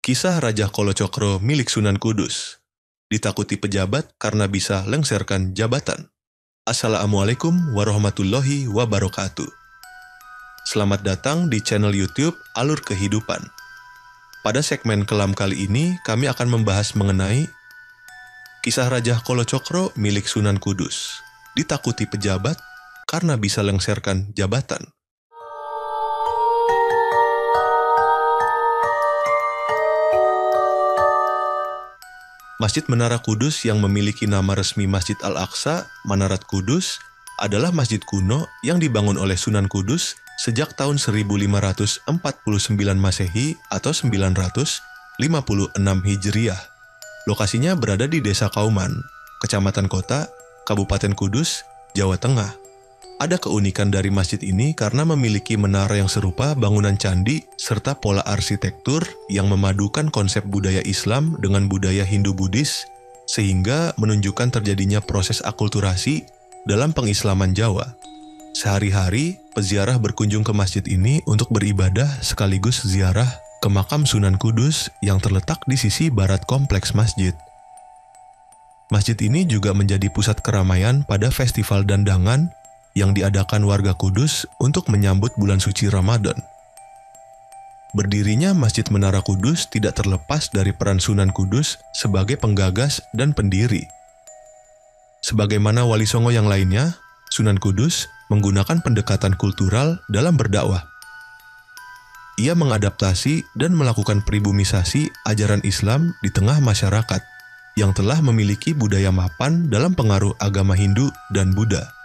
Kisah Raja Kolocokro milik Sunan Kudus. Ditakuti pejabat karena bisa lengserkan jabatan. Assalamualaikum warahmatullahi wabarakatuh. Selamat datang di channel YouTube Alur Kehidupan. Pada segmen kelam kali ini, kami akan membahas mengenai kisah Raja Kolocokro milik Sunan Kudus. Ditakuti pejabat karena bisa lengserkan jabatan. Masjid Menara Kudus yang memiliki nama resmi Masjid Al-Aqsa, Manarat Kudus, adalah masjid kuno yang dibangun oleh Sunan Kudus sejak tahun 1549 Masehi atau 956 Hijriah. Lokasinya berada di Desa Kauman, Kecamatan Kota, Kabupaten Kudus, Jawa Tengah. Ada keunikan dari masjid ini karena memiliki menara yang serupa bangunan candi serta pola arsitektur yang memadukan konsep budaya Islam dengan budaya Hindu-Buddhis sehingga menunjukkan terjadinya proses akulturasi dalam pengislaman Jawa. Sehari-hari, peziarah berkunjung ke masjid ini untuk beribadah sekaligus ziarah ke makam Sunan Kudus yang terletak di sisi barat kompleks masjid. Masjid ini juga menjadi pusat keramaian pada festival dandangan yang diadakan warga Kudus untuk menyambut bulan suci Ramadan. Berdirinya Masjid Menara Kudus tidak terlepas dari peran Sunan Kudus sebagai penggagas dan pendiri. Sebagaimana Wali Songo yang lainnya, Sunan Kudus menggunakan pendekatan kultural dalam berdakwah. Ia mengadaptasi dan melakukan pribumisasi ajaran Islam di tengah masyarakat yang telah memiliki budaya mapan dalam pengaruh agama Hindu dan Buddha.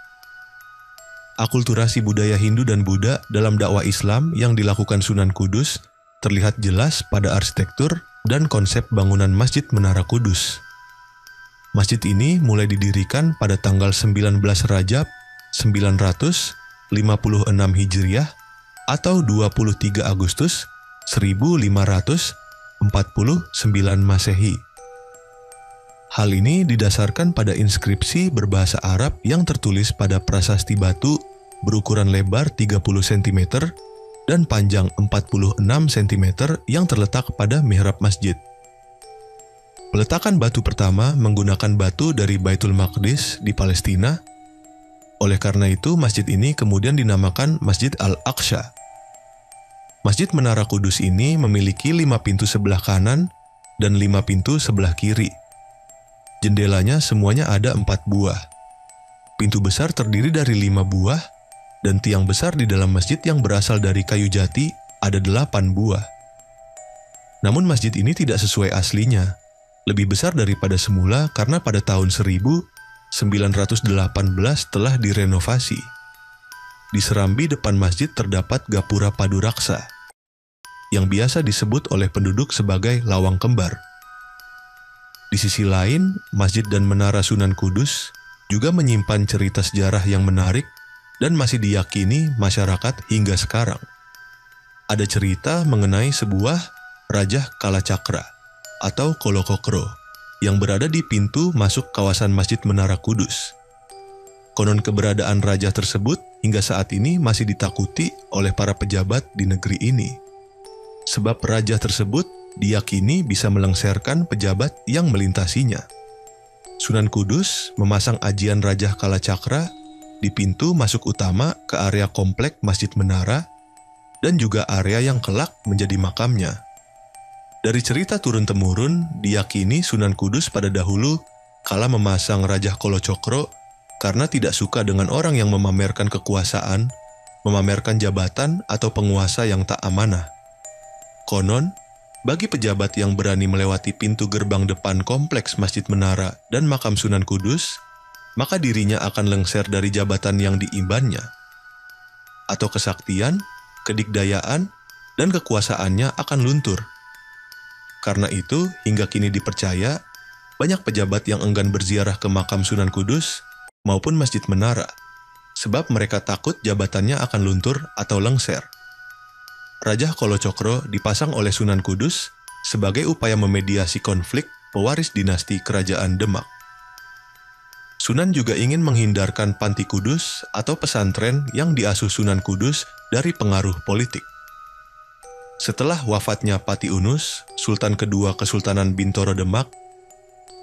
Akulturasi budaya Hindu dan Buddha dalam dakwah Islam yang dilakukan Sunan Kudus terlihat jelas pada arsitektur dan konsep bangunan Masjid Menara Kudus. Masjid ini mulai didirikan pada tanggal 19 Rajab 956 Hijriah atau 23 Agustus 1549 Masehi. Hal ini didasarkan pada inskripsi berbahasa Arab yang tertulis pada prasasti batu berukuran lebar 30 cm dan panjang 46 cm yang terletak pada mihrab masjid. Peletakan batu pertama menggunakan batu dari Baitul Maqdis di Palestina. Oleh karena itu, masjid ini kemudian dinamakan Masjid Al-Aqsa. Masjid Menara Kudus ini memiliki 5 pintu sebelah kanan dan 5 pintu sebelah kiri. Jendelanya semuanya ada 4 buah. Pintu besar terdiri dari 5 buah, dan tiang besar di dalam masjid yang berasal dari kayu jati ada 8 buah. Namun masjid ini tidak sesuai aslinya, lebih besar daripada semula karena pada tahun 1918 telah direnovasi. Di serambi depan masjid terdapat gapura paduraksa, yang biasa disebut oleh penduduk sebagai lawang kembar. Di sisi lain, masjid dan menara Sunan Kudus juga menyimpan cerita sejarah yang menarik dan masih diyakini masyarakat hingga sekarang. Ada cerita mengenai sebuah Raja Kalacakra atau Kolocokro yang berada di pintu masuk kawasan Masjid Menara Kudus. Konon keberadaan raja tersebut hingga saat ini masih ditakuti oleh para pejabat di negeri ini. Sebab raja tersebut diyakini bisa melengserkan pejabat yang melintasinya. Sunan Kudus memasang ajian Raja Kalacakra di pintu masuk utama ke area komplek Masjid Menara dan juga area yang kelak menjadi makamnya. Dari cerita turun-temurun, diyakini Sunan Kudus pada dahulu kala memasang Raja Kolocokro karena tidak suka dengan orang yang memamerkan kekuasaan, memamerkan jabatan atau penguasa yang tak amanah. Konon, bagi pejabat yang berani melewati pintu gerbang depan kompleks Masjid Menara dan makam Sunan Kudus, maka dirinya akan lengser dari jabatan yang diimbannya, atau kesaktian, kedikdayaan, dan kekuasaannya akan luntur. Karena itu, hingga kini dipercaya, banyak pejabat yang enggan berziarah ke makam Sunan Kudus maupun Masjid Menara, sebab mereka takut jabatannya akan luntur atau lengser. Raja Kolocokro dipasang oleh Sunan Kudus sebagai upaya memediasi konflik pewaris dinasti Kerajaan Demak. Sunan juga ingin menghindarkan Panti Kudus atau pesantren yang diasuh Sunan Kudus dari pengaruh politik. Setelah wafatnya Pati Unus, Sultan kedua Kesultanan Bintoro Demak,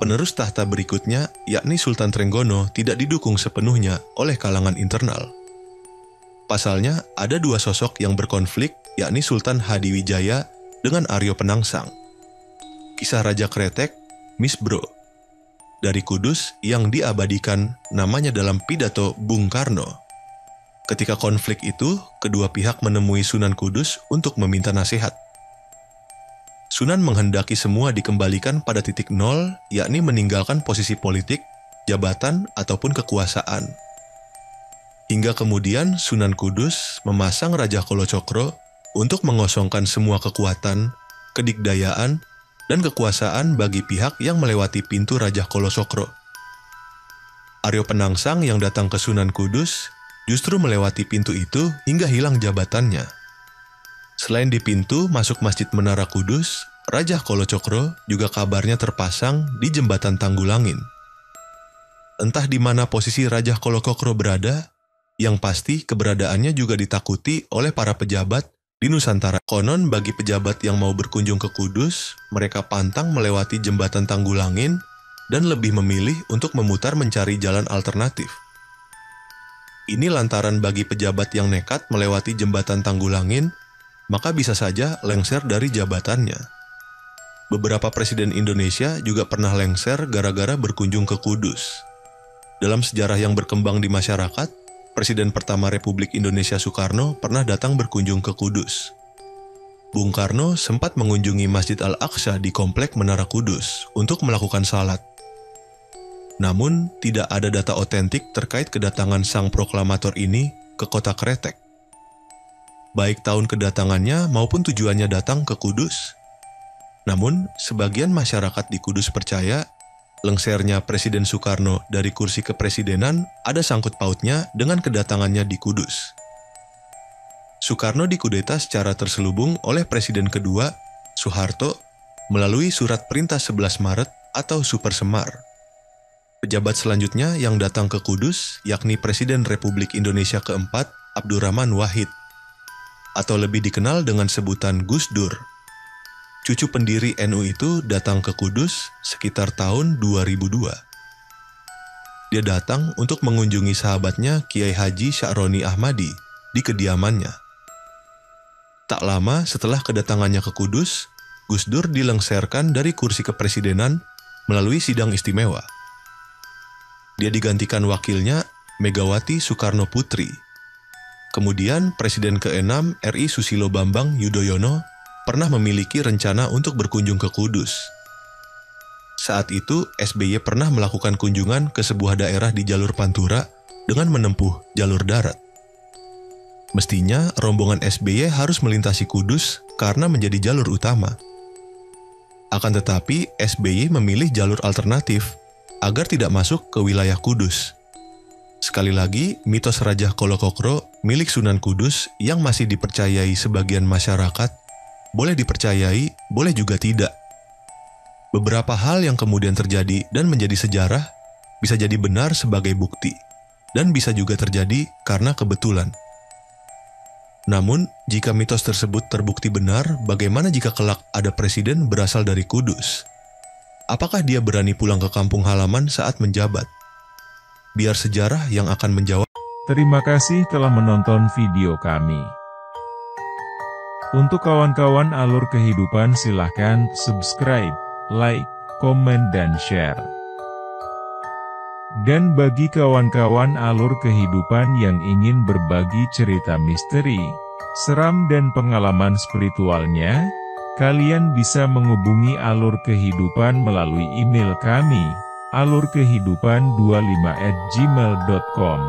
penerus tahta berikutnya, yakni Sultan Trenggono, tidak didukung sepenuhnya oleh kalangan internal. Pasalnya, ada dua sosok yang berkonflik, yakni Sultan Hadiwijaya dengan Aryo Penangsang. Kisah Raja Kretek, Misbro, dari Kudus yang diabadikan namanya dalam pidato Bung Karno. Ketika konflik itu, kedua pihak menemui Sunan Kudus untuk meminta nasihat. Sunan menghendaki semua dikembalikan pada titik nol, yakni meninggalkan posisi politik, jabatan, ataupun kekuasaan. Hingga kemudian Sunan Kudus memasang Raja Kolocokro untuk mengosongkan semua kekuatan, kedikdayaan, dan kekuasaan bagi pihak yang melewati pintu Raja Kolocokro. Aryo Penangsang yang datang ke Sunan Kudus justru melewati pintu itu hingga hilang jabatannya. Selain di pintu masuk Masjid Menara Kudus, Raja Kolocokro juga kabarnya terpasang di jembatan Tanggulangin. Entah di mana posisi Raja Kolocokro berada, yang pasti keberadaannya juga ditakuti oleh para pejabat di Nusantara. Konon bagi pejabat yang mau berkunjung ke Kudus, mereka pantang melewati jembatan Tanggulangin dan lebih memilih untuk memutar mencari jalan alternatif. Ini lantaran bagi pejabat yang nekat melewati jembatan Tanggulangin, maka bisa saja lengser dari jabatannya. Beberapa presiden Indonesia juga pernah lengser gara-gara berkunjung ke Kudus. Dalam sejarah yang berkembang di masyarakat, Presiden pertama Republik Indonesia Soekarno pernah datang berkunjung ke Kudus. Bung Karno sempat mengunjungi Masjid Al-Aqsa di Komplek Menara Kudus untuk melakukan salat. Namun, tidak ada data otentik terkait kedatangan sang proklamator ini ke kota Kretek. Baik tahun kedatangannya maupun tujuannya datang ke Kudus. Namun, sebagian masyarakat di Kudus percaya lengsernya Presiden Soekarno dari kursi kepresidenan ada sangkut pautnya dengan kedatangannya di Kudus. Soekarno dikudeta secara terselubung oleh Presiden kedua, Soeharto, melalui Surat Perintah 11 Maret atau Super Semar. Pejabat selanjutnya yang datang ke Kudus yakni Presiden Republik Indonesia keempat, Abdurrahman Wahid, atau lebih dikenal dengan sebutan Gus Dur. Cucu pendiri NU itu datang ke Kudus sekitar tahun 2002. Dia datang untuk mengunjungi sahabatnya Kiai Haji Sya'roni Ahmadi di kediamannya. Tak lama setelah kedatangannya ke Kudus, Gus Dur dilengserkan dari kursi kepresidenan melalui sidang istimewa. Dia digantikan wakilnya Megawati Soekarno Putri. Kemudian Presiden ke-6 RI Susilo Bambang Yudhoyono pernah memiliki rencana untuk berkunjung ke Kudus. Saat itu SBY pernah melakukan kunjungan ke sebuah daerah di jalur Pantura dengan menempuh jalur darat. Mestinya rombongan SBY harus melintasi Kudus karena menjadi jalur utama. Akan tetapi SBY memilih jalur alternatif agar tidak masuk ke wilayah Kudus. Sekali lagi, mitos Raja Kolocokro milik Sunan Kudus yang masih dipercayai sebagian masyarakat, boleh dipercayai, boleh juga tidak. Beberapa hal yang kemudian terjadi dan menjadi sejarah bisa jadi benar sebagai bukti, dan bisa juga terjadi karena kebetulan. Namun, jika mitos tersebut terbukti benar, bagaimana jika kelak ada presiden berasal dari Kudus? Apakah dia berani pulang ke kampung halaman saat menjabat? Biar sejarah yang akan menjawab. Terima kasih telah menonton video kami. Untuk kawan-kawan alur kehidupan silahkan subscribe, like, komen dan share. Dan bagi kawan-kawan alur kehidupan yang ingin berbagi cerita misteri, seram dan pengalaman spiritualnya, kalian bisa menghubungi alur kehidupan melalui email kami, alurkehidupan25@gmail.com.